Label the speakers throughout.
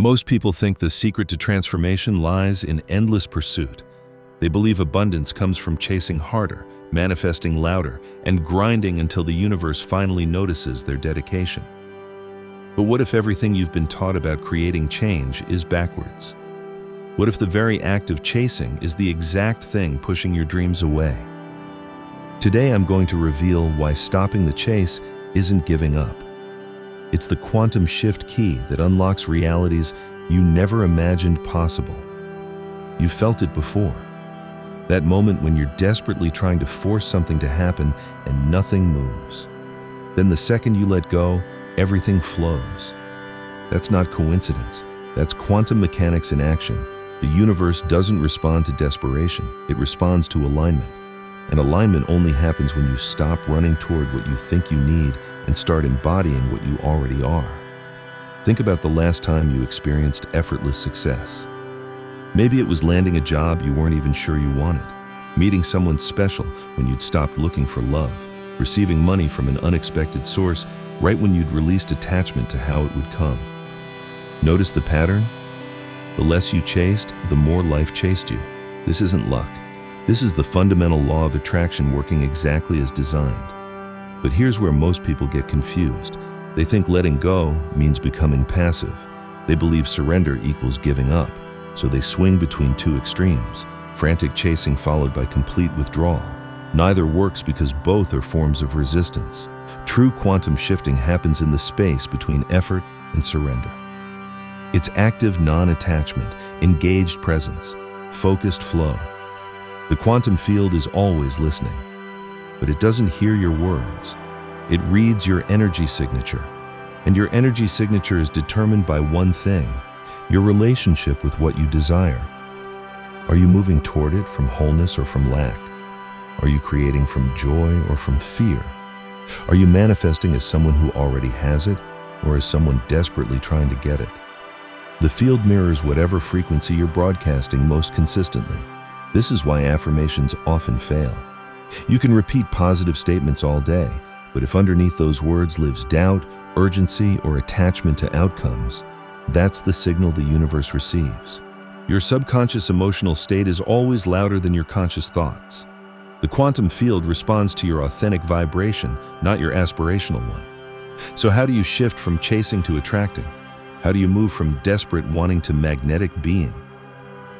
Speaker 1: Most people think the secret to transformation lies in endless pursuit. They believe abundance comes from chasing harder, manifesting louder, and grinding until the universe finally notices their dedication. But what if everything you've been taught about creating change is backwards? What if the very act of chasing is the exact thing pushing your dreams away? Today I'm going to reveal why stopping the chase isn't giving up. It's the quantum shift key that unlocks realities you never imagined possible. You've felt it before. That moment when you're desperately trying to force something to happen and nothing moves. Then the second you let go, everything flows. That's not coincidence. That's quantum mechanics in action. The universe doesn't respond to desperation. It responds to alignment. And alignment only happens when you stop running toward what you think you need and start embodying what you already are. Think about the last time you experienced effortless success. Maybe it was landing a job you weren't even sure you wanted, meeting someone special when you'd stopped looking for love, receiving money from an unexpected source right when you'd released attachment to how it would come. Notice the pattern? The less you chased, the more life chased you. This isn't luck. This is the fundamental law of attraction working exactly as designed. But here's where most people get confused. They think letting go means becoming passive. They believe surrender equals giving up, so they swing between two extremes, frantic chasing followed by complete withdrawal. Neither works because both are forms of resistance. True quantum shifting happens in the space between effort and surrender. It's active non-attachment, engaged presence, focused flow. The quantum field is always listening, but it doesn't hear your words. It reads your energy signature, and your energy signature is determined by one thing: your relationship with what you desire. Are you moving toward it from wholeness or from lack? Are you creating from joy or from fear? Are you manifesting as someone who already has it, or as someone desperately trying to get it? The field mirrors whatever frequency you're broadcasting most consistently. This is why affirmations often fail. You can repeat positive statements all day, but if underneath those words lives doubt, urgency, or attachment to outcomes, that's the signal the universe receives. Your subconscious emotional state is always louder than your conscious thoughts. The quantum field responds to your authentic vibration, not your aspirational one. So how do you shift from chasing to attracting? How do you move from desperate wanting to magnetic being?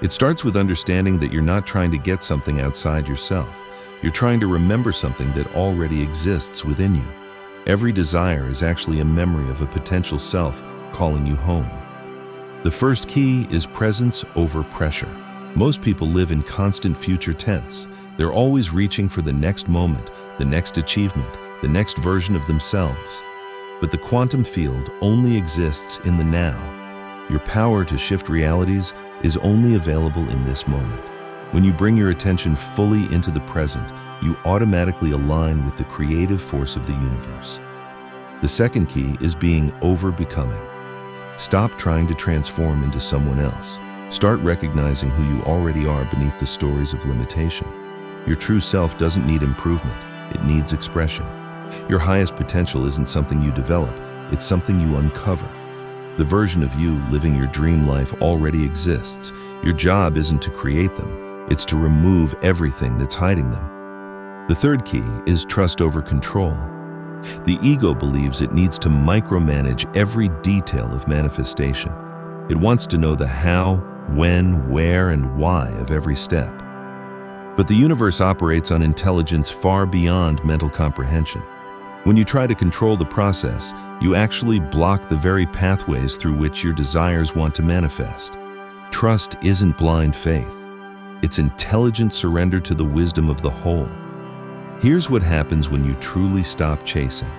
Speaker 1: It starts with understanding that you're not trying to get something outside yourself. You're trying to remember something that already exists within you. Every desire is actually a memory of a potential self calling you home. The first key is presence over pressure. Most people live in constant future tense. They're always reaching for the next moment, the next achievement, the next version of themselves. But the quantum field only exists in the now. Your power to shift realities is only available in this moment. When you bring your attention fully into the present, you automatically align with the creative force of the universe. The second key is being over-becoming. Stop trying to transform into someone else. Start recognizing who you already are beneath the stories of limitation. Your true self doesn't need improvement, it needs expression. Your highest potential isn't something you develop, it's something you uncover. The version of you living your dream life already exists. Your job isn't to create them, it's to remove everything that's hiding them. The third key is trust over control. The ego believes it needs to micromanage every detail of manifestation. It wants to know the how, when, where, and why of every step. But the universe operates on intelligence far beyond mental comprehension. When you try to control the process, you actually block the very pathways through which your desires want to manifest. Trust isn't blind faith. It's intelligent surrender to the wisdom of the whole. Here's what happens when you truly stop chasing.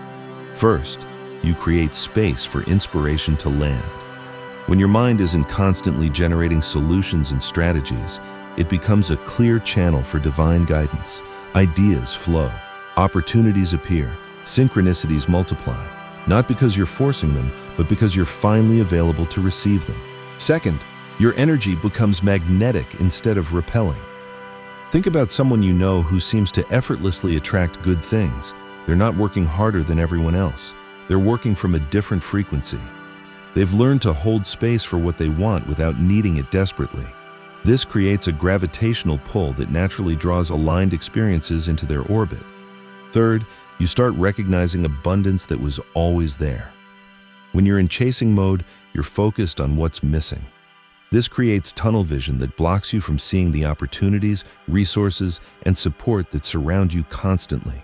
Speaker 1: First, you create space for inspiration to land. When your mind isn't constantly generating solutions and strategies, it becomes a clear channel for divine guidance. Ideas flow, opportunities appear, synchronicities multiply, not because you're forcing them, but because you're finally available to receive them. Second, your energy becomes magnetic instead of repelling. Think about someone you know who seems to effortlessly attract good things. They're not working harder than everyone else. They're working from a different frequency. They've learned to hold space for what they want without needing it desperately. This creates a gravitational pull that naturally draws aligned experiences into their orbit. Third, you start recognizing abundance that was always there. When you're in chasing mode, you're focused on what's missing. This creates tunnel vision that blocks you from seeing the opportunities, resources, and support that surround you constantly.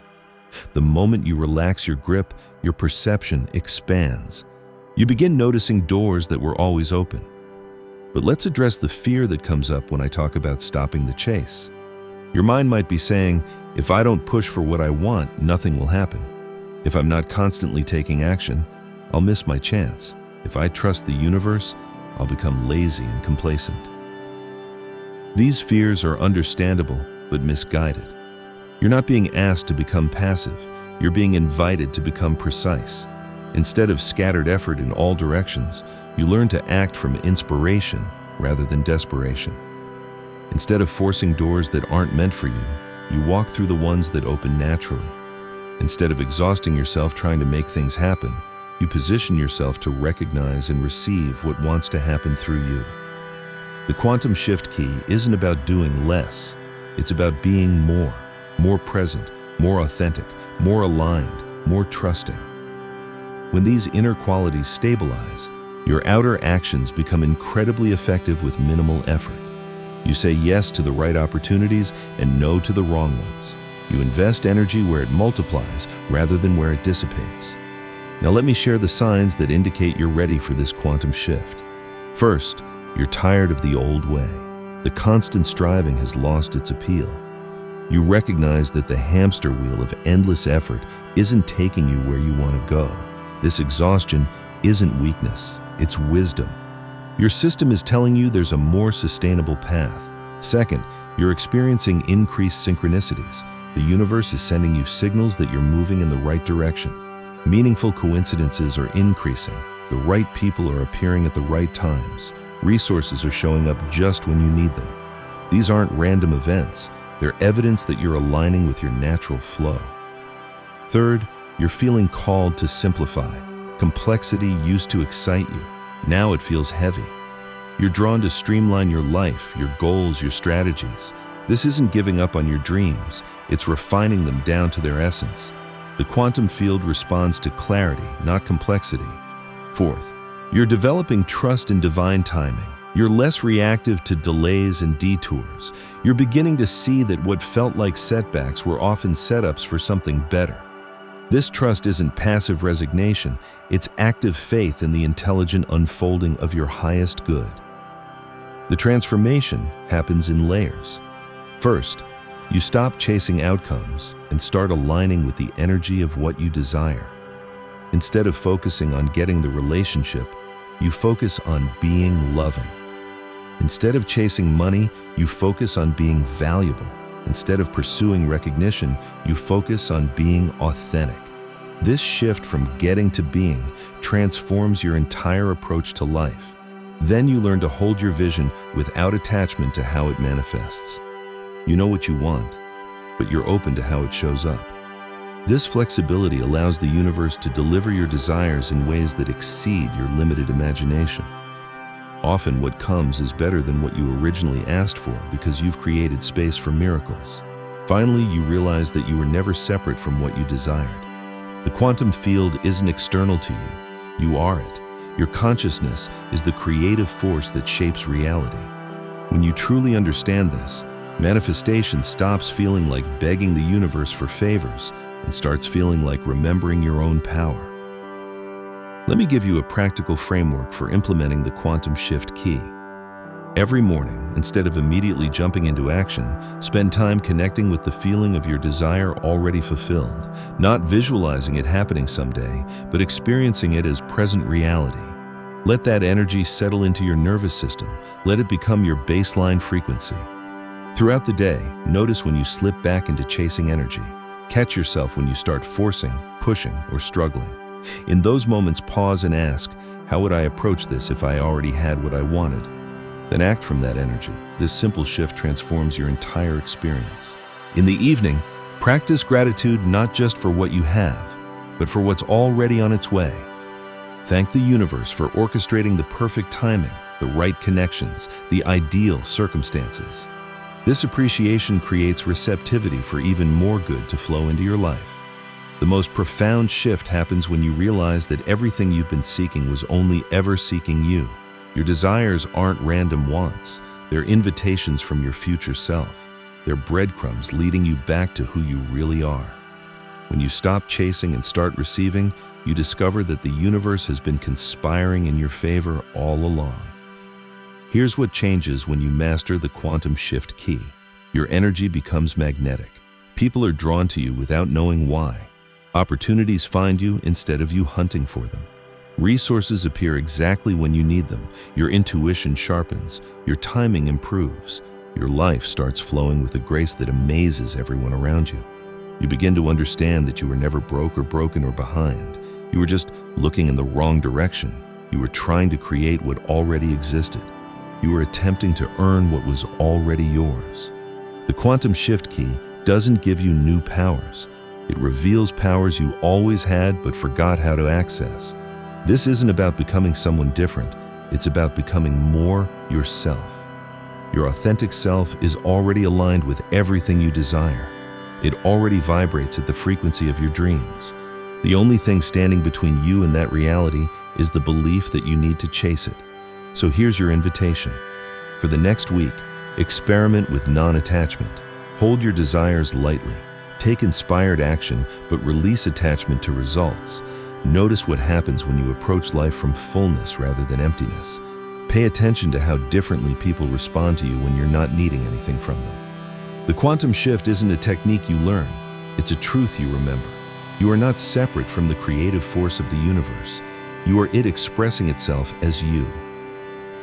Speaker 1: The moment you relax your grip, your perception expands. You begin noticing doors that were always open. But let's address the fear that comes up when I talk about stopping the chase. Your mind might be saying, if I don't push for what I want, nothing will happen. If I'm not constantly taking action, I'll miss my chance. If I trust the universe, I'll become lazy and complacent. These fears are understandable, but misguided. You're not being asked to become passive. You're being invited to become precise. Instead of scattered effort in all directions, you learn to act from inspiration rather than desperation. Instead of forcing doors that aren't meant for you, you walk through the ones that open naturally. Instead of exhausting yourself trying to make things happen, you position yourself to recognize and receive what wants to happen through you. The quantum shift key isn't about doing less. It's about being more present, more authentic, more aligned, more trusting. When these inner qualities stabilize, your outer actions become incredibly effective with minimal effort. You say yes to the right opportunities and no to the wrong ones. You invest energy where it multiplies rather than where it dissipates. Now let me share the signs that indicate you're ready for this quantum shift. First, you're tired of the old way. The constant striving has lost its appeal. You recognize that the hamster wheel of endless effort isn't taking you where you want to go. This exhaustion isn't weakness, it's wisdom. Your system is telling you there's a more sustainable path. Second, you're experiencing increased synchronicities. The universe is sending you signals that you're moving in the right direction. Meaningful coincidences are increasing. The right people are appearing at the right times. Resources are showing up just when you need them. These aren't random events. They're evidence that you're aligning with your natural flow. Third, you're feeling called to simplify. Complexity used to excite you. Now it feels heavy. You're drawn to streamline your life, your goals, your strategies. This isn't giving up on your dreams. It's refining them down to their essence. The quantum field responds to clarity, not complexity. Fourth, you're developing trust in divine timing. You're less reactive to delays and detours. You're beginning to see that what felt like setbacks were often setups for something better. This trust isn't passive resignation, it's active faith in the intelligent unfolding of your highest good. The transformation happens in layers. First, you stop chasing outcomes and start aligning with the energy of what you desire. Instead of focusing on getting the relationship, you focus on being loving. Instead of chasing money, you focus on being valuable. Instead of pursuing recognition, you focus on being authentic. This shift from getting to being transforms your entire approach to life. Then you learn to hold your vision without attachment to how it manifests. You know what you want, but you're open to how it shows up. This flexibility allows the universe to deliver your desires in ways that exceed your limited imagination. Often what comes is better than what you originally asked for because you've created space for miracles. Finally, you realize that you were never separate from what you desired. The quantum field isn't external to you. You are it. Your consciousness is the creative force that shapes reality. When you truly understand this, manifestation stops feeling like begging the universe for favors and starts feeling like remembering your own power. Let me give you a practical framework for implementing the quantum shift key. Every morning, instead of immediately jumping into action, spend time connecting with the feeling of your desire already fulfilled, not visualizing it happening someday, but experiencing it as present reality. Let that energy settle into your nervous system. Let it become your baseline frequency. Throughout the day, notice when you slip back into chasing energy. Catch yourself when you start forcing, pushing, or struggling. In those moments, pause and ask, how would I approach this if I already had what I wanted? Then act from that energy. This simple shift transforms your entire experience. In the evening, practice gratitude not just for what you have, but for what's already on its way. Thank the universe for orchestrating the perfect timing, the right connections, the ideal circumstances. This appreciation creates receptivity for even more good to flow into your life. The most profound shift happens when you realize that everything you've been seeking was only ever seeking you. Your desires aren't random wants. They're invitations from your future self. They're breadcrumbs leading you back to who you really are. When you stop chasing and start receiving, you discover that the universe has been conspiring in your favor all along. Here's what changes when you master the quantum shift key. Your energy becomes magnetic. People are drawn to you without knowing why. Opportunities find you instead of you hunting for them. Resources appear exactly when you need them. Your intuition sharpens. Your timing improves. Your life starts flowing with a grace that amazes everyone around you. You begin to understand that you were never broke or broken or behind. You were just looking in the wrong direction. You were trying to create what already existed. You were attempting to earn what was already yours. The quantum shift key doesn't give you new powers. It reveals powers you always had but forgot how to access. This isn't about becoming someone different. It's about becoming more yourself. Your authentic self is already aligned with everything you desire. It already vibrates at the frequency of your dreams. The only thing standing between you and that reality is the belief that you need to chase it. So here's your invitation. For the next week, experiment with non-attachment. Hold your desires lightly. Take inspired action, but release attachment to results. Notice what happens when you approach life from fullness rather than emptiness. Pay attention to how differently people respond to you when you're not needing anything from them. The quantum shift isn't a technique you learn. It's a truth you remember. You are not separate from the creative force of the universe. You are it expressing itself as you.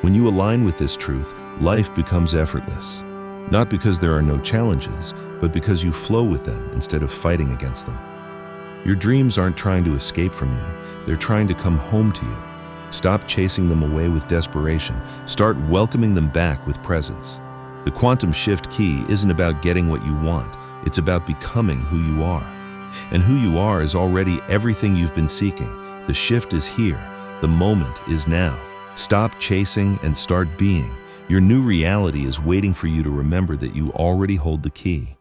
Speaker 1: When you align with this truth, life becomes effortless. Not because there are no challenges, but because you flow with them instead of fighting against them. Your dreams aren't trying to escape from you. They're trying to come home to you. Stop chasing them away with desperation. Start welcoming them back with presence. The quantum shift key isn't about getting what you want. It's about becoming who you are. And who you are is already everything you've been seeking. The shift is here. The moment is now. Stop chasing and start being. Your new reality is waiting for you to remember that you already hold the key.